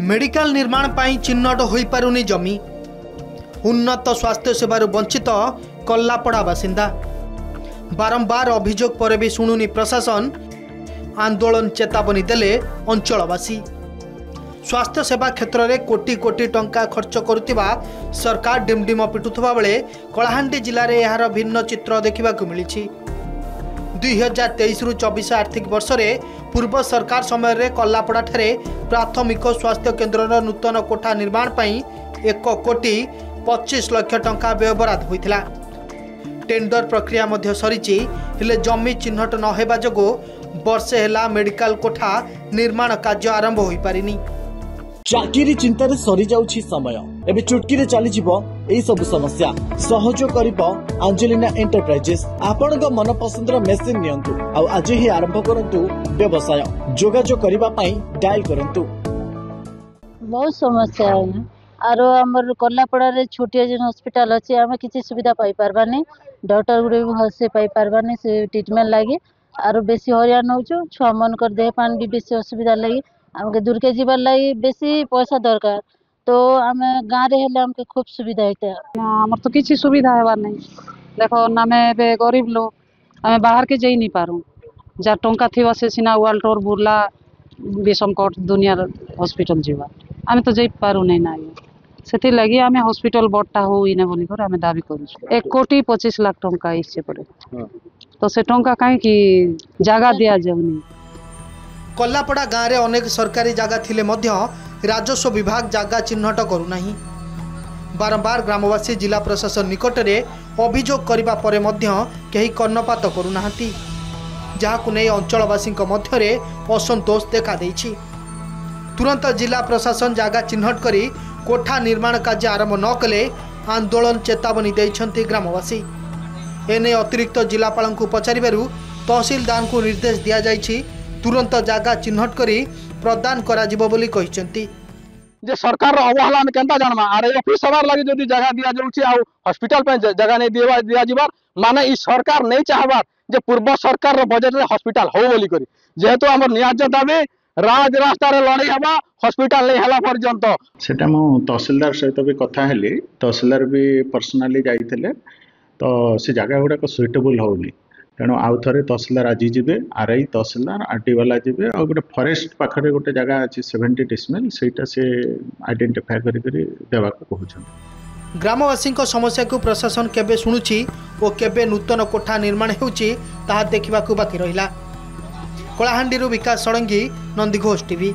Medical निर्माण पाई चिन्हट हो पारुनी जमी उन्नत स्वास्थ्य सेवार वंचित कल्लापड़ा बासिंदा बारंबार अभियोग पर भी शुणुनी प्रशासन आंदोलन चेतावनी देले अंचलवासी स्वास्थ्य सेवा क्षेत्र में कोटी कोटी टंका खर्च करुवा सरकार डिमडिम पिटुवा बेले कलाहांडी जिले में यार भिन्न चित्र देखा मिली 2023-24 आर्थिक वर्ष में पूर्व सरकार समय रे कल्लापड़ा ठारे प्राथमिक स्वास्थ्य केन्द्र नूतन कोठा निर्माण पाई 1,25 लाख टंका व्ययबराद होता। टेंडर प्रक्रिया मध्य सरीची हेले जमी चिन्हट न हेबा जोगो वर्षे हेला मेडिकल कोठा निर्माण कार्य आरंभ हो पारिनी। चाकरी चिंतार सरी जाउछि समय एबे चुटकी चली एई सब समस्या सहयोग करिबो आंजेलिना एंटरप्राइजेस। आपनक मन पसंदर मेसिन नियंतु आ आज ही आरंभ करंतु व्यवसाय। जोगाजोग करिबा पई डायल करंतु। बहुत समस्या है आरो हमर कल्लापड़ा रे छोटिया जन हॉस्पिटल अछि हम किछि सुविधा पाई परबानी डॉक्टर गुडे भी हसे पाई परबानी से ट्रीटमेंट लागी आरो बेसी हरियाण होछु छ मन कर देह पान भी बेसी असुविधा लागी हमके दूर के जीवन लगी बेसी पैसा दरकार तो आम गाँव रे हेले हमके खूब सुविधा होता हमर तो किसी सुविधा हेबार नहीं देखो आमे बे गरीब लोग आमे बाहर के जाई नहीं पारू जा टंका थिबा से सिना वाल्टोर बुरला विषमकट दुनिया हॉस्पिटल जीवा आमे तो जाई पारू नहीं ना सेति लगी आमे हॉस्पिटल बड़टा हो इने बोली कर आमे दाबी करू 1,25 लाख टंका इससे पड़े तो से टंका काहे की जागा दिया जाउनी। कल्लापड़ा गाँव में अनेक सरकारी जगह थिले मध्य राजस्व विभाग जगह चिन्हट करूनाही। बारंबार ग्रामवासी जिला प्रशासन निकट में अभियोग करबा परे मध्य केही कर्णपात करूनाहांती जहाकु नै अंचलवासी मध्य असंतोष देखा देइछि। तुरंत जिला प्रशासन जगह चिन्हट करी कोठा निर्माण कार्य आरंभ न कले आंदोलन चेतावनी दैछन्ति ग्रामवासी। एने अतिरिक्त जिलापाल को पचारिबारु तहसीलदार को निर्देश दिया जाइछि तुरंत जगह चिन्हट करी प्रदान करा जिवो बोली कहिसंती। जे सरकार अवहेला में केनता जानमा आरे ऑफिस सवार लागि जदी जगह दिया जाउछि आ हॉस्पिटल पे जगह नै दिया जिबार माने ई सरकार नै चाहबार जे पूर्व सरकार रो बजट रे हॉस्पिटल हो बोली करी जेहेतु हमर न्याय दाबी राज रास्ता रे लड़ाई हबा हॉस्पिटल नै हला पर्यंत सेटा मो तहसीलदार सहित भी कथा हेली तहसीलदार भी पर्सनली जाइथिले तो से जगह गुडा को सुइटेबल होउनी तेणु आउ थे तहसीलदार आज जी आरआई तहसीलदार आरटी वाला जी आ गोटे फरेस्ट पाखे गोटे जगह अच्छी 70 डिसमिल से आइडेंटिफाई करवा कहते। ग्रामवासी समस्या को प्रशासन केबे शुणुछि और केबे नूतन कोठा निर्माण होउछि ताहा देखिबाकू बाकी रहिला। कलाहांडी विकास षडंगी, नंदीघोष टीवी।